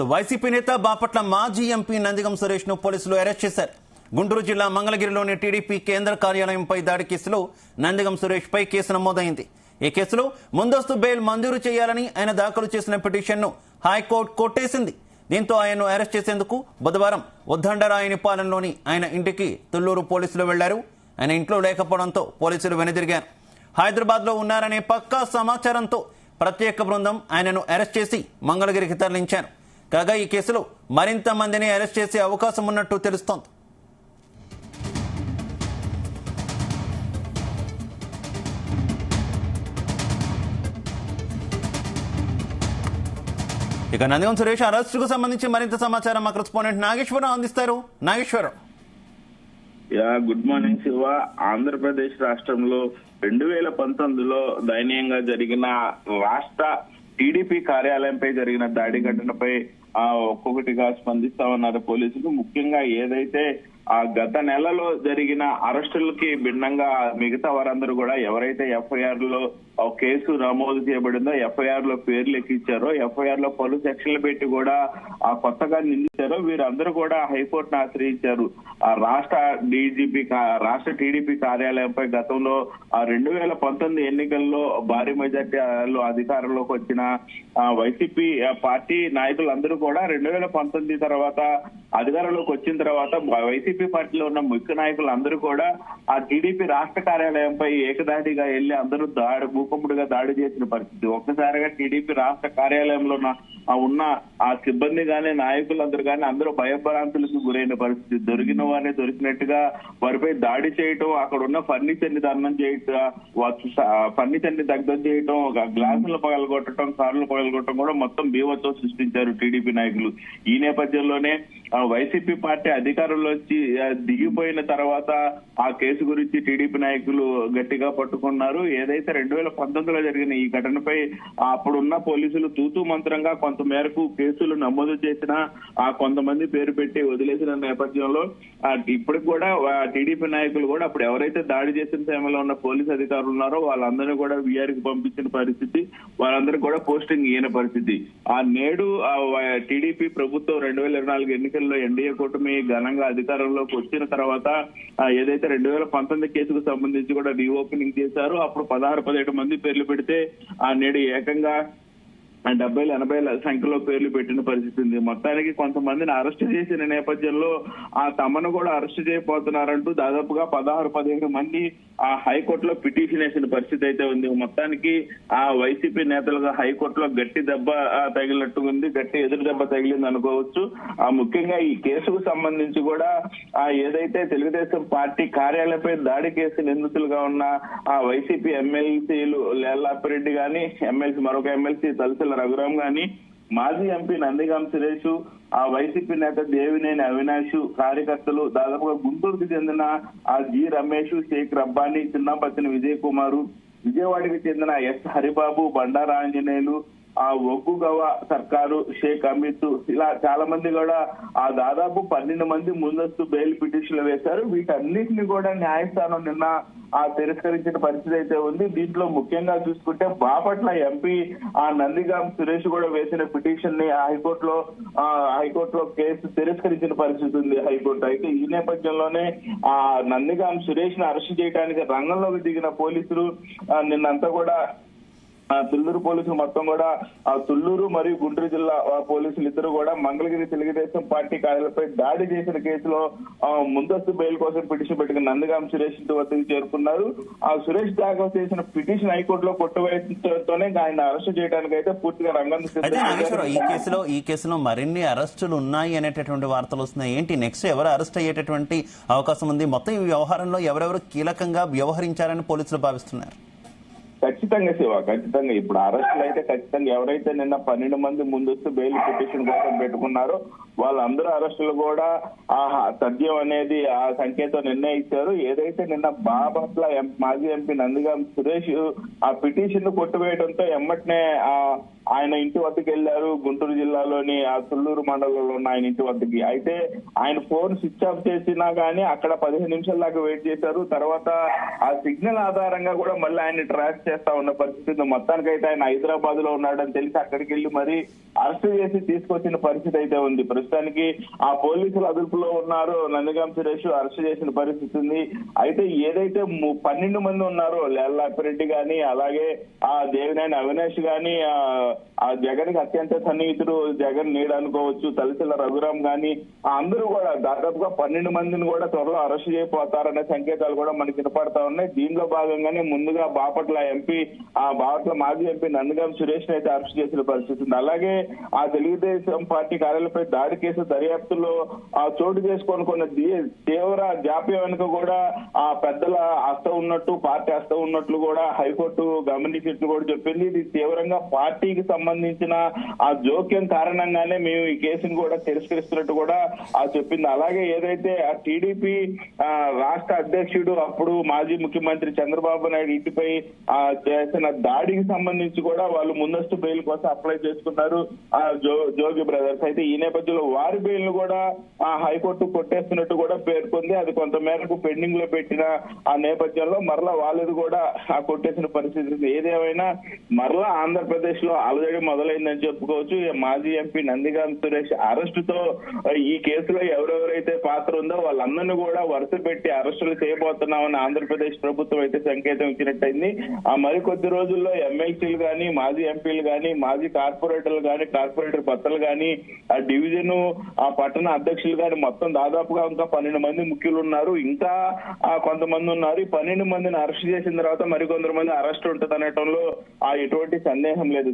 YCP నేత బాపట్ల మాజీ MP Nandigam Suresh ను పోలీసులు అరెస్ట్ చేశారు. గుంటూరు జిల్లా మంగళగిరిలోని టీడీపీ కేంద్ర కార్యాలయంపై దాడి కేసులో నందిగం సురేష్ పై కేసు నమోదైంది. ఈ కేసులో ముందస్తు బెయిల్ మంజూరు చేయాలని ఆయన దాఖలు చేసిన పిటిషన్ను హైకోర్టు కొట్టేసింది. దీంతో ఆయన్ను అరెస్ట్ చేసేందుకు బుధవారం ఉద్దండరాయనిపాలెంలోని ఆయన ఇంటికి తుళ్లూరు పోలీసులు వెళ్లారు. ఆయన ఇంట్లో లేకపోవడంతో పోలీసులు వెనుదిరిగారు. హైదరాబాద్ లో ఉన్నారనే పక్కా సమాచారంతో ప్రత్యేక బృందం ఆయనను అరెస్ట్ చేసి మంగళగిరికి తరలించారు. కాగా ఈ కేసులో మరింత మందిని అరెస్ట్ చేసే అవకాశం ఉన్నట్టు తెలుస్తోంది. ఇక నందిగం సురేష్ అరెస్టుకు సంబంధించి మరింత సమాచారం మా కరెస్పాండెంట్ నాగేశ్వరరావు అందిస్తారు. Nageswara Rao, good morning Shiva. ఆంధ్రప్రదేశ్ రాష్ట్రంలో 2019లో దయనీయంగా జరిగిన రాష్ట్ర టీడీపీ కార్యాలయంపై జరిగిన దాడి ఘటనపై ఒక్కొక్కటిగా స్పందిస్తా ఉన్నారు పోలీసులు. ముఖ్యంగా ఏదైతే గత నెలలో జరిగిన అరెస్టులకి భిన్నంగా మిగతా వారందరూ కూడా ఎవరైతే ఎఫ్ఐఆర్ లో కేసు నమోదు చేయబడిందో, ఎఫ్ఐఆర్ లో పేర్లు ఎక్కించారో, ఎఫ్ఐఆర్ లో పలు సెక్షన్లు పెట్టి కూడా కొత్తగా నిందించారో వీరందరూ కూడా హైకోర్టును ఆశ్రయించారు. రాష్ట్ర టీడీపీ కార్యాలయంపై గతంలో 2019 ఎన్నికల్లో భారీ మెజార్టీలో అధికారంలోకి వచ్చిన వైసీపీ పార్టీ నాయకులందరూ కూడా 2019 తర్వాత అధికారంలోకి వచ్చిన తర్వాత వైసీపీ పార్టీలో ఉన్న ముఖ్య నాయకులందరూ కూడా ఆ టీడీపీ రాష్ట్ర కార్యాలయంపై ఏకదాటిగా వెళ్లి అందరూ మూకుమ్మడిగా దాడి చేసిన పరిస్థితి. ఒక్కసారిగా టీడీపీ రాష్ట్ర కార్యాలయంలో ఉన్న ఆ సిబ్బంది గానీ నాయకులందరూ కానీ అందరూ భయభ్రాంతులకు గురైన పరిస్థితి. దొరికిన వారిని దొరికినట్టుగా వారిపై దాడి చేయటం, అక్కడ ఉన్న ఫర్నిచర్ ని దహనం చేయటం, ఫర్నిచర్ ని దగ్ధం చేయటం, గ్లాసులు పగలగొట్టడం, కార్లు పగలగొట్టడం కూడా మొత్తం బీభత్సం సృష్టించారు టీడీపీ నాయకులు. ఈ నేపథ్యంలోనే వైసీపీ పార్టీ అధికారంలోంచి దిగిపోయిన తర్వాత ఆ కేసు గురించి టీడీపీ నాయకులు గట్టిగా పట్టుకున్నారు. ఏదైతే 2019లో జరిగిన ఈ ఘటనపై అప్పుడున్న పోలీసులు తూతూ మంత్రంగా కొంత మేరకు కేసులు నమోదు చేసిన కొంతమంది పేరు పెట్టి వదిలేసిన నేపథ్యంలో ఇప్పటికి కూడా టీడీపీ నాయకులు కూడా అప్పుడు ఎవరైతే దాడి చేసిన సమయంలో ఉన్న పోలీసు అధికారులు ఉన్నారో వాళ్ళందరినీ కూడా వీఆర్కి పంపించిన పరిస్థితి, వాళ్ళందరికీ కూడా పోస్టింగ్ ఇయ్యని పరిస్థితి. నేడు టీడీపీ ప్రభుత్వం 2024 ఎన్నికల్లో ఎన్డీఏ కూటమి ఘనంగా అధికారంలోకి వచ్చిన తర్వాత ఏదైతే 2019 కేసుకు సంబంధించి కూడా రీఓపెనింగ్ చేశారు. అప్పుడు 16-17 మంది పేర్లు పెడితే నేడు ఏకంగా 70-80 సంఖ్యలో పేర్లు పెట్టిన పరిస్థితి ఉంది. మొత్తానికి కొంతమందిని అరెస్ట్ చేసిన నేపథ్యంలో తమను కూడా అరెస్ట్ చేయబోతున్నారంటూ దాదాపుగా 16-17 మంది హైకోర్టులో పిటిషన్ వేసిన పరిస్థితి అయితే ఉంది. మొత్తానికి వైసీపీ నేతలుగా హైకోర్టులో గట్టి దెబ్బ తగిలినట్టు ఉంది, గట్టి ఎదురు దెబ్బ తగిలింది అనుకోవచ్చు. ముఖ్యంగా ఈ కేసుకు సంబంధించి కూడా ఏదైతే తెలుగుదేశం పార్టీ కార్యాలయంపై దాడి కేసు నిందితులుగా ఉన్న వైసీపీ ఎమ్మెల్సీలు లేల్లాపిరెడ్డి గాని, మరొక ఎమ్మెల్సీ తలసిల రఘురాం గాని, మాజీ ఎంపీ నందిగం సురేష్, వైసీపీ నేత దేవినేని అవినాష్, కార్యకర్తలు దాదాపుగా గుంటూరుకు చెందిన జి రమేష్, షేక్ రబ్బానీ, చిన్నపత్తిని విజయ్ కుమారు, విజయవాడకి చెందిన ఎస్ హరిబాబు, బండారా ఆంజనేయులు, ఒగ్గుగవ సర్కారు, షేక్ అమిత్, ఇలా చాలా మంది కూడా దాదాపు 12 మంది ముందస్తు బెయిల్ పిటిషన్లు వేశారు. వీటన్నిటిని కూడా న్యాయస్థానం నిన్న తిరస్కరించిన పరిస్థితి అయితే ఉంది. దీంట్లో ముఖ్యంగా చూసుకుంటే బాపట్ల ఎంపీ నందిగం సురేష్ కూడా వేసిన పిటిషన్ ని హైకోర్టులో కేసు తిరస్కరించిన పరిస్థితి ఉంది హైకోర్టు. అయితే ఈ నేపథ్యంలోనే నందిగం సురేష్ ని అరెస్ట్ చేయడానికి రంగంలోకి దిగిన పోలీసులు నిన్నంతా కూడా తుళ్లూరు పోలీసులు మొత్తం కూడా తుళ్లూరు మరియు గుంటూరు జిల్లా పోలీసులు ఇద్దరు కూడా మంగళగిరి తెలుగుదేశం పార్టీ కార్యాలయంపై దాడి చేసిన కేసులో ముందస్తు బెయిల్ కోసం పిటిషన్ పెట్టుకుని నందిగం సురేష్ వద్దకు చేరుకున్నారు. సురేష్ దాఖలు చేసిన పిటిషన్ హైకోర్టులో కొట్టువేయడంతోనే ఆయన అరెస్ట్ చేయడానికి అయితే పూర్తిగా రంగం సిద్ధం. ఈ కేసులో మరిన్ని అరెస్టులు ఉన్నాయి అనేటటువంటి వార్తలు వస్తున్నాయి. ఏంటి నెక్స్ట్ ఎవరు అరెస్ట్ అయ్యేటటువంటి అవకాశం ఉంది? మొత్తం ఈ వ్యవహారంలో ఎవరెవరు కీలకంగా వ్యవహరించారని పోలీసులు భావిస్తున్నారు? ఖచ్చితంగా శివ, ఖచ్చితంగా ఇప్పుడు అరెస్టులు అయితే ఖచ్చితంగా ఎవరైతే నిన్న 12 మంది ముందస్తు బెయిల్ పిటిషన్ కోసం పెట్టుకున్నారో వాళ్ళందరూ అరెస్టులు కూడా తథ్యం అనేది ఆ సంఖ్యతో నిర్ణయించారు. ఏదైతే నిన్న బాపట్ల మాజీ ఎంపీ నందిగం సురేష్ ఆ పిటిషన్ కొట్టువేయడంతో ఎమ్మటనే ఆయన ఇంటి వద్దకు వెళ్లారు. గుంటూరు జిల్లాలోని తుళ్లూరు మండలంలో ఉన్న ఆయన ఇంటి వద్దకి. అయితే ఆయన ఫోన్ స్విచ్ ఆఫ్ చేసినా గానీ అక్కడ 15 నిమిషాల దాకా వెయిట్ చేశారు. తర్వాత ఆ సిగ్నల్ ఆధారంగా కూడా మళ్ళీ ఆయన ట్రాక్ చేస్తా ఉన్న పరిస్థితి ఉంది. మొత్తానికైతే ఆయన హైదరాబాద్ లో ఉన్నాడని తెలిసి అక్కడికి వెళ్లి మరీ అరెస్ట్ చేసి తీసుకొచ్చిన పరిస్థితి అయితే ఉంది. ప్రస్తుతానికి ఆ పోలీసులు అదుపులో ఉన్నారు. నందిగం సురేష్ అరెస్ట్ చేసిన పరిస్థితి ఉంది. అయితే ఏదైతే 12 మంది ఉన్నారో లేల్లాపిరెడ్డి గాని, అలాగే ఆ దేవినేని అవినాష్ గాని, ఆ జగన్ కి అత్యంత సన్నిహితుడు జగన్ నీడు అనుకోవచ్చు, తలసిల రఘురాం గాని, అందరూ కూడా దాదాపుగా 12 మందిని కూడా త్వరలో అరెస్ట్ చేయబోతారనే సంకేతాలు కూడా మనకి వినపడతా ఉన్నాయి. దీనిలో భాగంగానే ముందుగా బాపట్ల మాజీ ఎంపీ నందిగం సురేష్ అయితే అరెస్ట్ చేసిన పరిస్థితి ఉంది. అలాగే ఆ తెలుగుదేశం పార్టీ కార్యాలయంపై దాడి కేసు దర్యాప్తులో చోటు చేసుకొని కొన్ని తీవ్ర జాప్యం వెనుక కూడా ఆ పెద్దల హస్తం ఉన్నట్టు, పార్టీ హస్తం ఉన్నట్లు కూడా హైకోర్టు గమనించినట్లు కూడా చెప్పింది. ఇది తీవ్రంగా పార్టీకి సంబంధించిన ఆ జోక్యం కారణంగానే మేము ఈ కేసును కూడా తిరస్కరిస్తున్నట్టు కూడా చెప్పింది. అలాగే ఏదైతే ఆ టీడీపీ రాష్ట్ర అధ్యక్షుడు అప్పుడు మాజీ ముఖ్యమంత్రి చంద్రబాబు నాయుడు ఇంటిపై చేసిన దాడికి సంబంధించి కూడా వాళ్ళు ముందస్తు బెయిల్ కోసం అప్లై చేసుకున్నారు జోగి బ్రదర్స్. అయితే ఈ నేపథ్యంలో వారి బెయిల్ ను కూడా హైకోర్టు కొట్టేస్తున్నట్టు కూడా పేర్కొంది. అది కొంత మేరకు పెండింగ్ లో పెట్టిన ఆ నేపథ్యంలో మరలా వాళ్ళది కూడా కొట్టేసిన పరిస్థితి. ఏదేమైనా మరలా ఆంధ్రప్రదేశ్ లో అలజడి మొదలైందని చెప్పుకోవచ్చు. మాజీ ఎంపీ నందిగం సురేష్ అరెస్టు తో ఈ కేసులో ఎవరెవరైతే పాత్ర ఉందో వాళ్ళందరినీ కూడా వరుస పెట్టి అరెస్టులు చేయబోతున్నామని ఆంధ్రప్రదేశ్ ప్రభుత్వం అయితే సంకేతం ఇచ్చినట్టయింది. మరికొద్ది రోజుల్లో ఎమ్మెల్సీలు గాని, మాజీ ఎంపీలు గాని, మాజీ కార్పొరేటర్లు గాని, కార్పొరేటర్ భర్తలు గాని, ఆ డివిజన్ ఆ పట్టణ అధ్యక్షులు గాని మొత్తం దాదాపుగా ఇంకా 12 మంది ముఖ్యులు ఉన్నారు. ఇంకా కొంతమంది ఉన్నారు. ఈ 12 మందిని అరెస్ట్ చేసిన తర్వాత మరికొందరు మంది అరెస్ట్ ఉంటుంది అనటంలో ఎటువంటి సందేహం లేదు.